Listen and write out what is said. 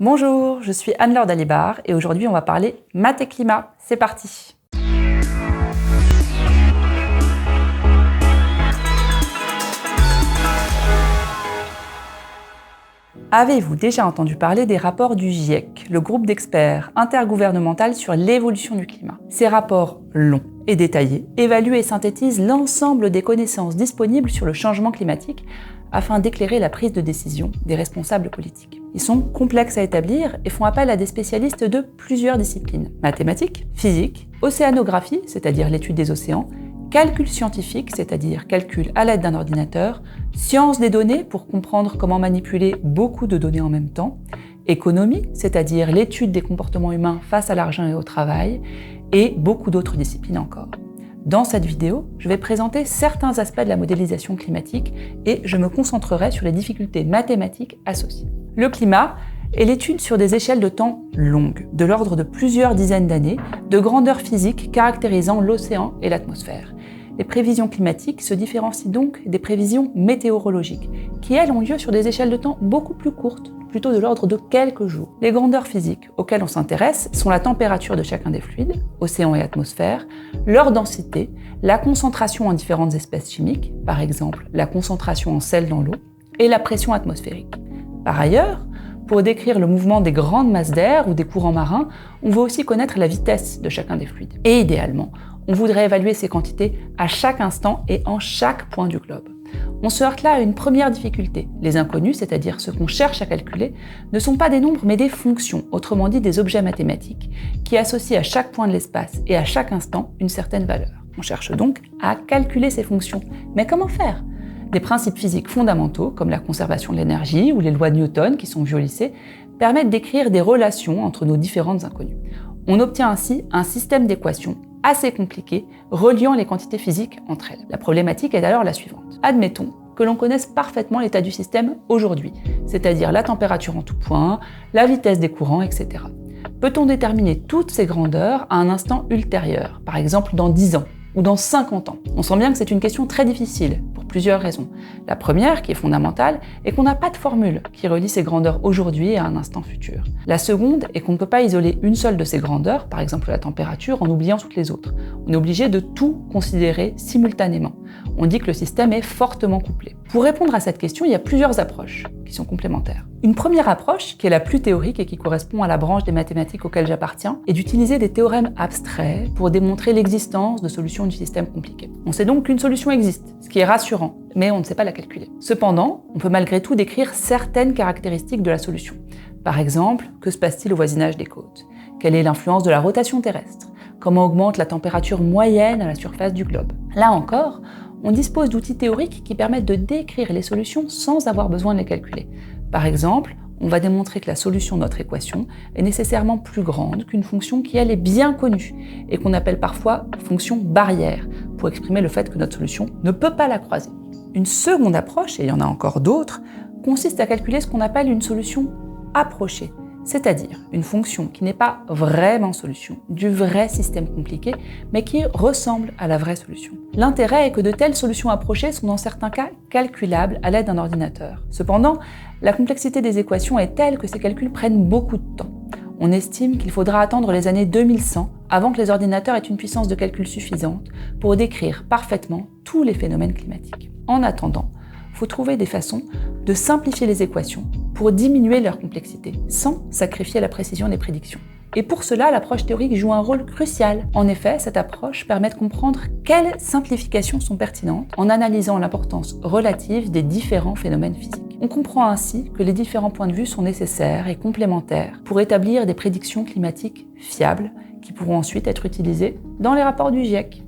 Bonjour, je suis Anne-Laure Dalibard et aujourd'hui on va parler maths et climat. C'est parti! Avez-vous déjà entendu parler des rapports du GIEC, le groupe d'experts intergouvernemental sur l'évolution du climat? Ces rapports longs et détaillés évaluent et synthétisent l'ensemble des connaissances disponibles sur le changement climatique afin d'éclairer la prise de décision des responsables politiques. Ils sont complexes à établir et font appel à des spécialistes de plusieurs disciplines: mathématiques, physique, océanographie, c'est-à-dire l'étude des océans, calcul scientifique, c'est-à-dire calcul à l'aide d'un ordinateur, sciences des données pour comprendre comment manipuler beaucoup de données en même temps, économie, c'est-à-dire l'étude des comportements humains face à l'argent et au travail, et beaucoup d'autres disciplines encore. Dans cette vidéo, je vais présenter certains aspects de la modélisation climatique et je me concentrerai sur les difficultés mathématiques associées. Le climat est l'étude sur des échelles de temps longues, de l'ordre de plusieurs dizaines d'années, de grandeur physique caractérisant l'océan et l'atmosphère. Les prévisions climatiques se différencient donc des prévisions météorologiques, qui elles ont lieu sur des échelles de temps beaucoup plus courtes, plutôt de l'ordre de quelques jours. Les grandeurs physiques auxquelles on s'intéresse sont la température de chacun des fluides, océan et atmosphère, leur densité, la concentration en différentes espèces chimiques, par exemple la concentration en sel dans l'eau, et la pression atmosphérique. Par ailleurs, pour décrire le mouvement des grandes masses d'air ou des courants marins, on veut aussi connaître la vitesse de chacun des fluides. Et idéalement, on voudrait évaluer ces quantités à chaque instant et en chaque point du globe. On se heurte là à une première difficulté. Les inconnus, c'est-à-dire ce qu'on cherche à calculer, ne sont pas des nombres mais des fonctions, autrement dit des objets mathématiques, qui associent à chaque point de l'espace et à chaque instant une certaine valeur. On cherche donc à calculer ces fonctions. Mais comment faire ? Des principes physiques fondamentaux, comme la conservation de l'énergie ou les lois de Newton qui sont vues au lycée, permettent d'écrire des relations entre nos différentes inconnues. On obtient ainsi un système d'équations assez compliqué, reliant les quantités physiques entre elles. La problématique est alors la suivante. Admettons que l'on connaisse parfaitement l'état du système aujourd'hui, c'est-à-dire la température en tout point, la vitesse des courants, etc. Peut-on déterminer toutes ces grandeurs à un instant ultérieur, par exemple dans 10 ans ou dans 50 ans? On sent bien que c'est une question très difficile, pour plusieurs raisons. La première, qui est fondamentale, est qu'on n'a pas de formule qui relie ces grandeurs aujourd'hui à un instant futur. La seconde est qu'on ne peut pas isoler une seule de ces grandeurs, par exemple la température, en oubliant toutes les autres. On est obligé de tout considérer simultanément. On dit que le système est fortement couplé. Pour répondre à cette question, il y a plusieurs approches qui sont complémentaires. Une première approche, qui est la plus théorique et qui correspond à la branche des mathématiques auxquelles j'appartiens, est d'utiliser des théorèmes abstraits pour démontrer l'existence de solutions du système compliqué. On sait donc qu'une solution existe, ce qui est rassurant, mais on ne sait pas la calculer. Cependant, on peut malgré tout décrire certaines caractéristiques de la solution. Par exemple, que se passe-t-il au voisinage des côtes? Quelle est l'influence de la rotation terrestre? Comment augmente la température moyenne à la surface du globe? Là encore, on dispose d'outils théoriques qui permettent de décrire les solutions sans avoir besoin de les calculer. Par exemple, on va démontrer que la solution de notre équation est nécessairement plus grande qu'une fonction qui, elle, est bien connue et qu'on appelle parfois fonction barrière, pour exprimer le fait que notre solution ne peut pas la croiser. Une seconde approche, et il y en a encore d'autres, consiste à calculer ce qu'on appelle une solution approchée, c'est-à-dire une fonction qui n'est pas vraiment solution du vrai système compliqué, mais qui ressemble à la vraie solution. L'intérêt est que de telles solutions approchées sont dans certains cas calculables à l'aide d'un ordinateur. Cependant, la complexité des équations est telle que ces calculs prennent beaucoup de temps. On estime qu'il faudra attendre les années 2100 avant que les ordinateurs aient une puissance de calcul suffisante pour décrire parfaitement tous les phénomènes climatiques. En attendant, il faut trouver des façons de simplifier les équations pour diminuer leur complexité, sans sacrifier la précision des prédictions. Et pour cela, l'approche théorique joue un rôle crucial. En effet, cette approche permet de comprendre quelles simplifications sont pertinentes en analysant l'importance relative des différents phénomènes physiques. On comprend ainsi que les différents points de vue sont nécessaires et complémentaires pour établir des prédictions climatiques fiables qui pourront ensuite être utilisées dans les rapports du GIEC.